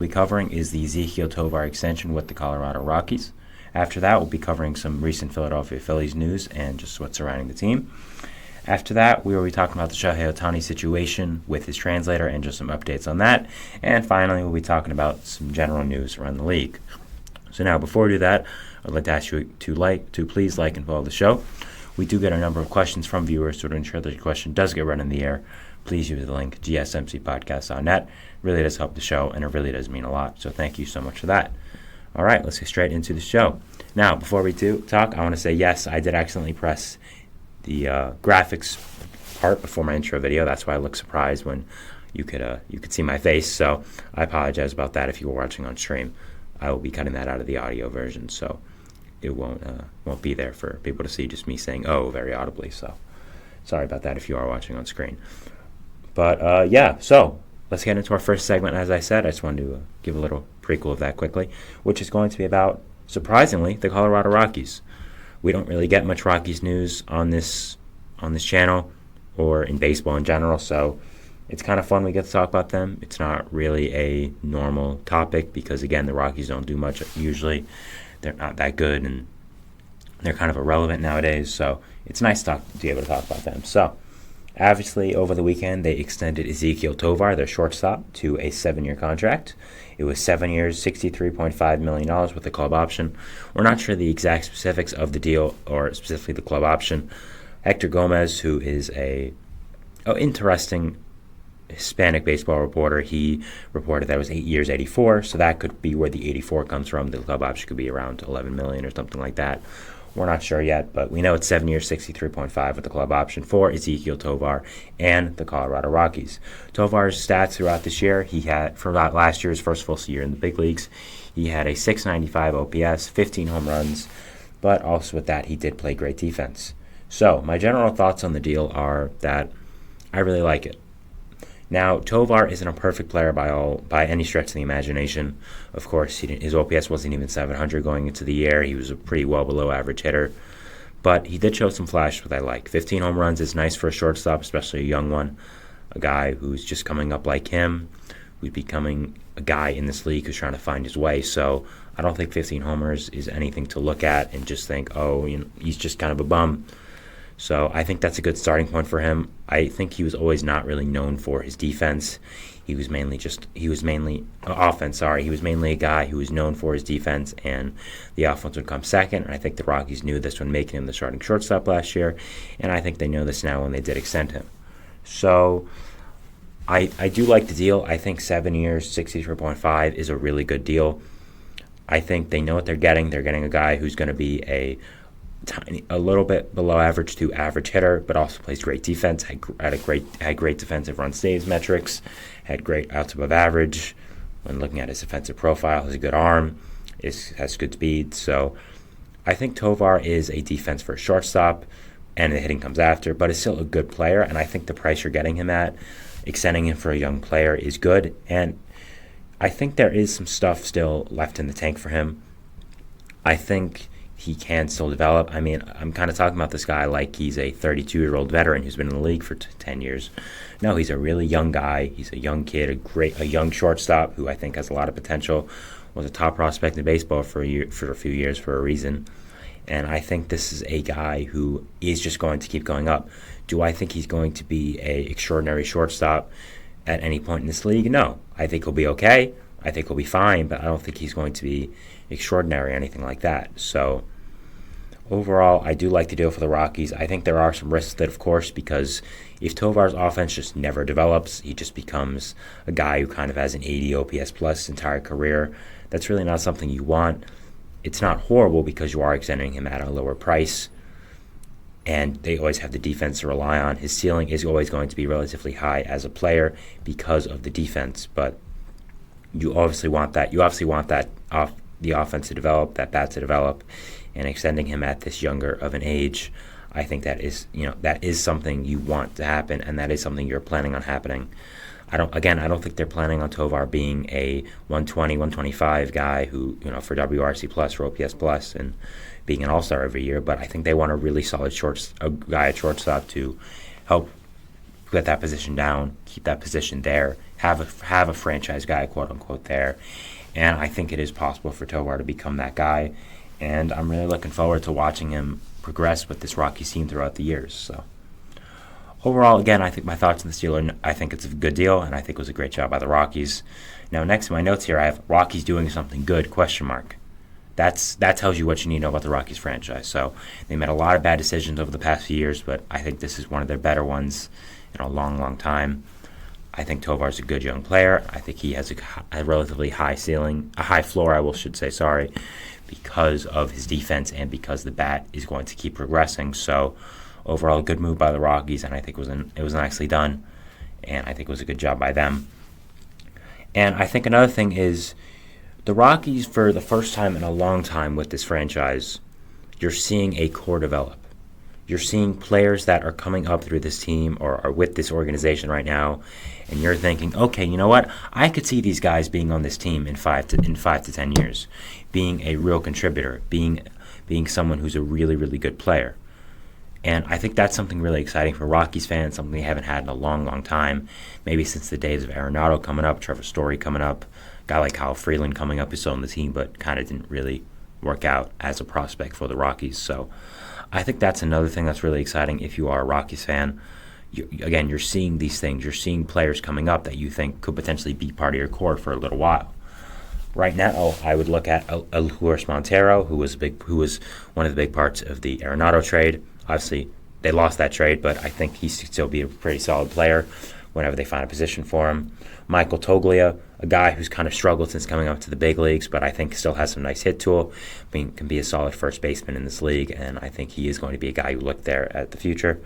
We'll be covering is the Ezequiel Tovar extension with the Colorado Rockies. After that, we'll be covering some recent Philadelphia Phillies news and just what's surrounding the team. After that, we will be talking about the Shohei Ohtani situation with his translator and just some updates on that. And finally, we'll be talking about some general news around the league. So now, before we do that, I'd like to ask you to please like and follow the show. We do get a number of questions from viewers, so to ensure that your question does get run in the air, please use the link gsmcspodcast.net. It really does help the show, and it really does mean a lot. So thank you so much for that. All right, let's get straight into the show. Now, before we talk, I want to say yes, I did accidentally press the graphics part before my intro video. That's why I look surprised when you could see my face. So I apologize about that if you were watching on stream. I will be cutting that out of the audio version, so it won't be there for people to see just me saying "oh" very audibly. So sorry about that if you are watching on screen. But yeah, so let's get into our first segment. As I said, I just wanted to give a little prequel of that quickly, which is going to be about, surprisingly, the Colorado Rockies. We don't really get much Rockies news on this channel or in baseball in general, so it's kind of fun we get to talk about them. It's not really a normal topic because, again, the Rockies don't do much usually. They're not that good, and they're kind of irrelevant nowadays, so it's nice to be able to talk about them. So, obviously, over the weekend, they extended Ezequiel Tovar, their shortstop, to a 7-year contract. It was 7 years, $63.5 million with a club option. We're not sure the exact specifics of the deal or specifically the club option. Hector Gomez, who is an interesting Hispanic baseball reporter, he reported that it was 8 years, 84, so that could be where the 84 comes from. The club option could be around $11 million or something like that. We're not sure yet, but we know it's 7 years, $63.5 with the club option for Ezequiel Tovar and the Colorado Rockies. Tovar's stats throughout this year, he had, for last year's first full year in the big leagues, he had a .695 OPS, 15 home runs, but also with that, he did play great defense. So my general thoughts on the deal are that I really like it. Now, Tovar isn't a perfect player by any stretch of the imagination. Of course, his OPS wasn't even 700 going into the year. He was a pretty well below average hitter. But he did show some flash, what I like. 15 home runs is nice for a shortstop, especially a young one. A guy who's just coming up like him, who's becoming a guy in this league who's trying to find his way. So I don't think 15 homers is anything to look at and just think, oh, he's just kind of a bum. So I think that's a good starting point for him. I think he was always not really known for his defense. He was mainly offense. He was mainly a guy who was known for his defense, and the offense would come second. And I think the Rockies knew this when making him the starting shortstop last year, and I think they know this now when they did extend him. So I do like the deal. I think 7 years, $63.5 is a really good deal. I think they know what they're getting. They're getting a guy who's going to be a little bit below average to average hitter, but also plays great defense, had great defensive run saves metrics, had great outs above average. When looking at his defensive profile, has a good arm, has good speed. So I think Tovar is a defense for a shortstop, and the hitting comes after, but is still a good player, and I think the price you're getting him at, extending him for a young player, is good, and I think there is some stuff still left in the tank for him. I think he can still develop. I mean, I'm kind of talking about this guy like he's a 32-year-old veteran who's been in the league for 10 years. No, he's a really young guy. He's a young kid, a young shortstop who I think has a lot of potential, was a top prospect in baseball for a few years for a reason. And I think this is a guy who is just going to keep going up. Do I think he's going to be an extraordinary shortstop at any point in this league? No. I think he'll be okay. I think he'll be fine, but I don't think he's going to be extraordinary or anything like that. So overall, I do like the deal for the Rockies. I think there are some risks that, of course, because if Tovar's offense just never develops, he just becomes a guy who kind of has an 80 OPS plus his entire career. That's really not something you want. It's not horrible because you are extending him at a lower price, and they always have the defense to rely on. His ceiling is always going to be relatively high as a player because of the defense, but you obviously want that. You obviously want that the offense to develop, that bat to develop, and extending him at this younger of an age, I think that is something you want to happen, and that is something you're planning on happening. I don't think they're planning on Tovar being a 120, 125 guy who, for WRC plus or OPS plus and being an all-star every year, but I think they want a really solid guy at shortstop to help get that position down, keep that position there, have a franchise guy, quote unquote, there. And I think it is possible for Tovar to become that guy. And I'm really looking forward to watching him progress with this Rockies team throughout the years. So overall, again, I think my thoughts on this deal are I think it's a good deal, and I think it was a great job by the Rockies. Now, next in my notes here, I have Rockies doing something good, question mark. That tells you what you need to know about the Rockies franchise. So they made a lot of bad decisions over the past few years, but I think this is one of their better ones in a long, long time. I think Tovar's a good young player. I think he has a relatively high ceiling, a high floor, because of his defense and because the bat is going to keep progressing. So overall, a good move by the Rockies, and I think it was nicely done, and I think it was a good job by them. And I think another thing is the Rockies, for the first time in a long time with this franchise, you're seeing a core develop. You're seeing players that are coming up through this team or are with this organization right now, and you're thinking, okay, you know what? I could see these guys being on this team in 5 to 10 years, being a real contributor, being someone who's a really, really good player. And I think that's something really exciting for Rockies fans, something they haven't had in a long, long time, maybe since the days of Arenado coming up, Trevor Story coming up, a guy like Kyle Freeland coming up who's still on the team but kind of didn't really work out as a prospect for the Rockies. So I think that's another thing that's really exciting if you are a Rockies fan. You're seeing these things. You're seeing players coming up that you think could potentially be part of your core for a little while. Right now, I would look at Luis Montero, who was one of the big parts of the Arenado trade. Obviously, they lost that trade, but I think he should still be a pretty solid player whenever they find a position for him. Michael Toglia, a guy who's kind of struggled since coming up to the big leagues, but I think still has some nice hit tool, can be a solid first baseman in this league, and I think he is going to be a guy you look there at the future.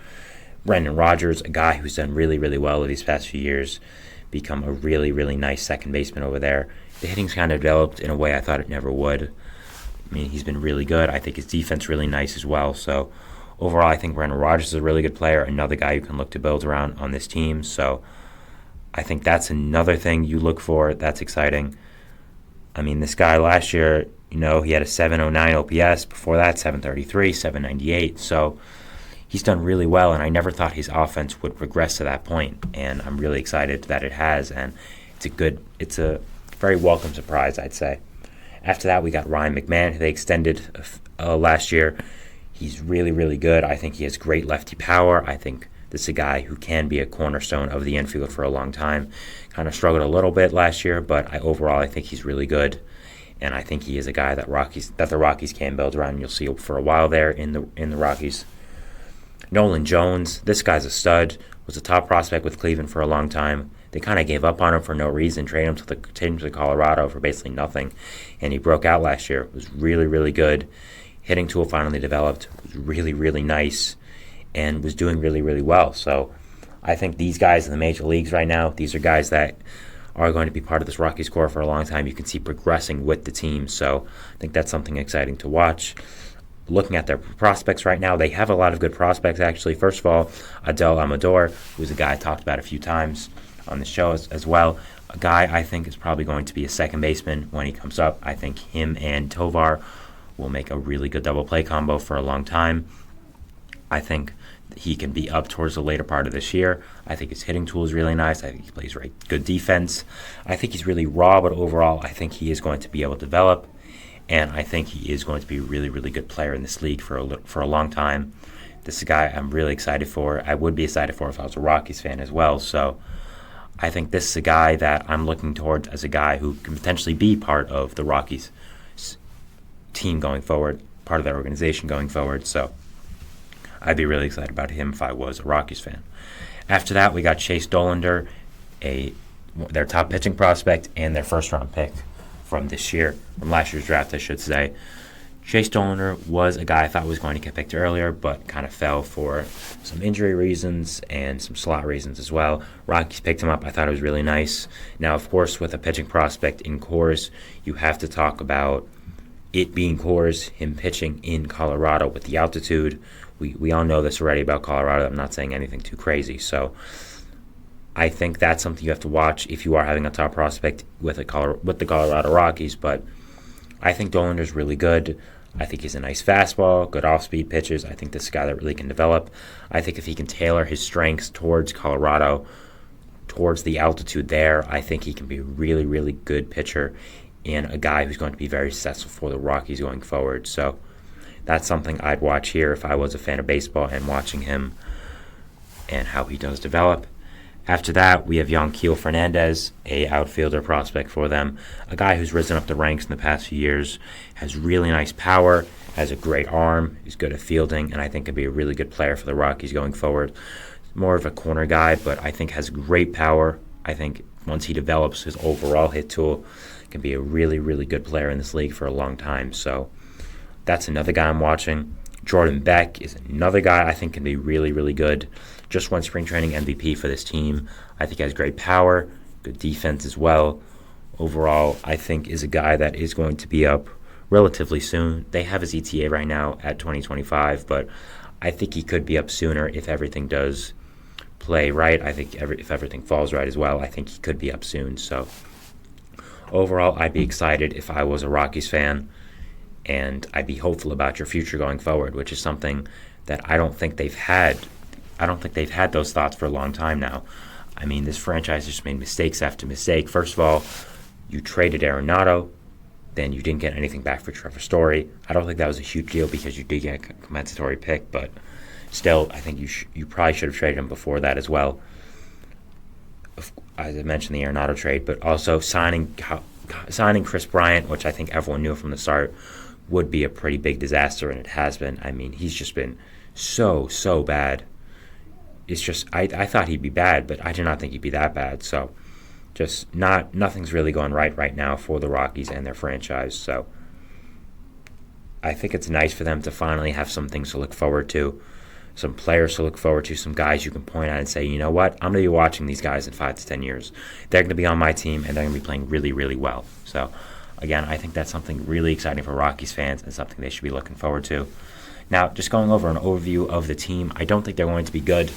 Brendan Rodgers, a guy who's done really, really well these past few years, become a really, really nice second baseman over there. The hitting's kind of developed in a way I thought it never would. I mean, he's been really good. I think his defense really nice as well, so overall, I think Brendan Rodgers is a really good player, another guy you can look to build around on this team. So I think that's another thing you look for that's exciting. I mean, this guy last year, he had a 709 OPS. Before that, 733, 798. So he's done really well, and I never thought his offense would progress to that point. And I'm really excited that it has, and it's a very welcome surprise, I'd say. After that, we got Ryan McMahon, who they extended last year. He's really, really good. I think he has great lefty power. I think this is a guy who can be a cornerstone of the infield for a long time. Kind of struggled a little bit last year, but overall I think he's really good. And I think he is a guy that the Rockies can build around. You'll see for a while there in the Rockies. Nolan Jones, this guy's a stud. Was a top prospect with Cleveland for a long time. They kind of gave up on him for no reason, traded him to Colorado for basically nothing. And he broke out last year. Was really, really good. Hitting tool finally developed, was really, really nice, and was doing really, really well. So I think these guys in the major leagues right now, these are guys that are going to be part of this Rockies core for a long time. You can see progressing with the team. So I think that's something exciting to watch. Looking at their prospects right now, they have a lot of good prospects, actually. First of all, Adel Amador, who's a guy I talked about a few times on the show as well. A guy I think is probably going to be a second baseman when he comes up. I think him and Tovar will make a really good double play combo for a long time. I think he can be up towards the later part of this year. I think his hitting tool is really nice. I think he plays good defense. I think he's really raw, but overall I think he is going to be able to develop, and I think he is going to be a really, really good player in this league for a long time. This is a guy I'm really excited for. I would be excited for if I was a Rockies fan as well. So I think this is a guy that I'm looking towards as a guy who can potentially be part of the Rockies team going forward, part of their organization going forward. So I'd be really excited about him if I was a Rockies fan. After that, we got Chase Dollander, their top pitching prospect and their first-round pick from last year's draft, I should say. Chase Dollander was a guy I thought was going to get picked earlier, but kind of fell for some injury reasons and some slot reasons as well. Rockies picked him up. I thought it was really nice. Now, of course, with a pitching prospect in Coors, you have to talk about it being Coors, him pitching in Colorado with the altitude. We all know this already about Colorado. I'm not saying anything too crazy. So I think that's something you have to watch if you are having a top prospect with the Colorado Rockies. But I think Dollander's really good. I think he's a nice fastball, good off-speed pitches. I think this is a guy that really can develop. I think if he can tailor his strengths towards Colorado, towards the altitude there, I think he can be a really, really good pitcher and a guy who's going to be very successful for the Rockies going forward. So that's something I'd watch here if I was a fan of baseball and watching him and how he does develop. After that, we have Ezequiel Fernandez, a outfielder prospect for them, a guy who's risen up the ranks in the past few years, has really nice power, has a great arm, he's good at fielding, and I think could be a really good player for the Rockies going forward. More of a corner guy, but I think has great power. I think once he develops his overall hit tool, can be a really, really good player in this league for a long time. So that's another guy I'm watching. Jordan Beck is another guy I think can be really, really good. Just won spring training MVP for this team. I think has great power, good defense as well. Overall, I think is a guy that is going to be up relatively soon. They have his ETA right now at 2025, but I think he could be up sooner if everything does play right. I think if everything falls right as well, I think he could be up soon. So overall, I'd be excited if I was a Rockies fan, and I'd be hopeful about your future going forward, which is something that I don't think they've had. I don't think they've had those thoughts for a long time now. I mean, this franchise just made mistakes after mistake. First of all, you traded Arenado, then you didn't get anything back for Trevor Story. I don't think that was a huge deal because you did get a compensatory pick, but still, I think you probably should have traded him before that as well. As I mentioned, the Arenado trade, but also signing Chris Bryant, which I think everyone knew from the start would be a pretty big disaster, and it has been. I mean, he's just been so bad. It's just I thought he'd be bad, but I did not think he'd be that bad. So just nothing's really going right now for the Rockies and their franchise. So I think it's nice for them to finally have some things to look forward to, some players to look forward to, some guys you can point at and say, you know what, I'm going to be watching these guys in 5 to 10 years. They're going to be on my team, and they're going to be playing really, really well. So again, I think that's something really exciting for Rockies fans and something they should be looking forward to. Now, just going over an overview of the team, I don't think they're going to be good,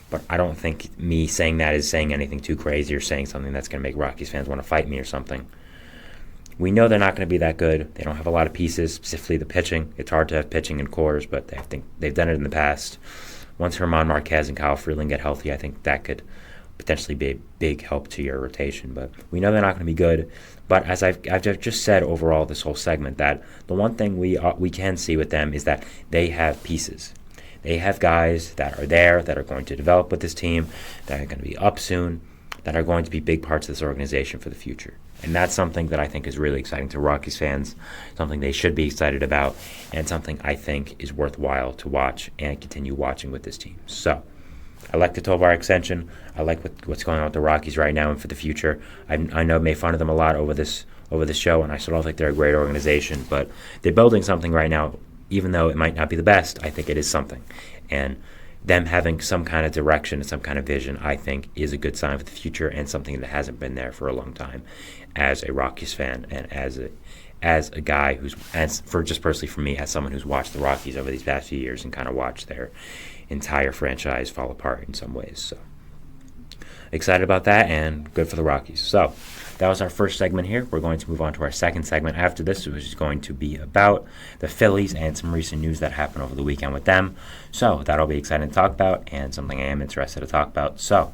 but I don't think me saying that is saying anything too crazy or saying something that's going to make Rockies fans want to fight me or something. We know they're not going to be that good. They don't have a lot of pieces, specifically the pitching. It's hard to have pitching in cores, but I think they've done it in the past. Once German Marquez and Kyle Freeland get healthy, I think that could potentially be a big help to your rotation. But we know they're not going to be good. But as I've just said overall this whole segment, that the one thing we can see with them is that they have pieces. They have guys that are there, that are going to develop with this team, that are going to be up soon, that are going to be big parts of this organization for the future. And that's something that I think is really exciting to Rockies fans, something they should be excited about, and something I think is worthwhile to watch and continue watching with this team. So I like the Tovar extension. I like what's going on with the Rockies right now and for the future. I know I made fun of them a lot over this show, and I still don't think they're a great organization, but they're building something right now. Even though it might not be the best, I think it is something. And them having some kind of direction and some kind of vision, I think, is a good sign for the future and something that hasn't been there for a long time as a Rockies fan and as a guy personally for me, as someone who's watched the Rockies over these past few years and kind of watched their entire franchise fall apart in some ways. So excited about that and good for the Rockies. So that was our first segment here. We're going to move on to our second segment after this, which is going to be about the Phillies and some recent news that happened over the weekend with them. So that'll be exciting to talk about and something I am interested to talk about. So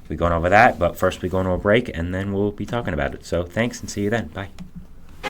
we'll be going over that, but first we're going to a break, and then we'll be talking about it. So thanks, and see you then. Bye.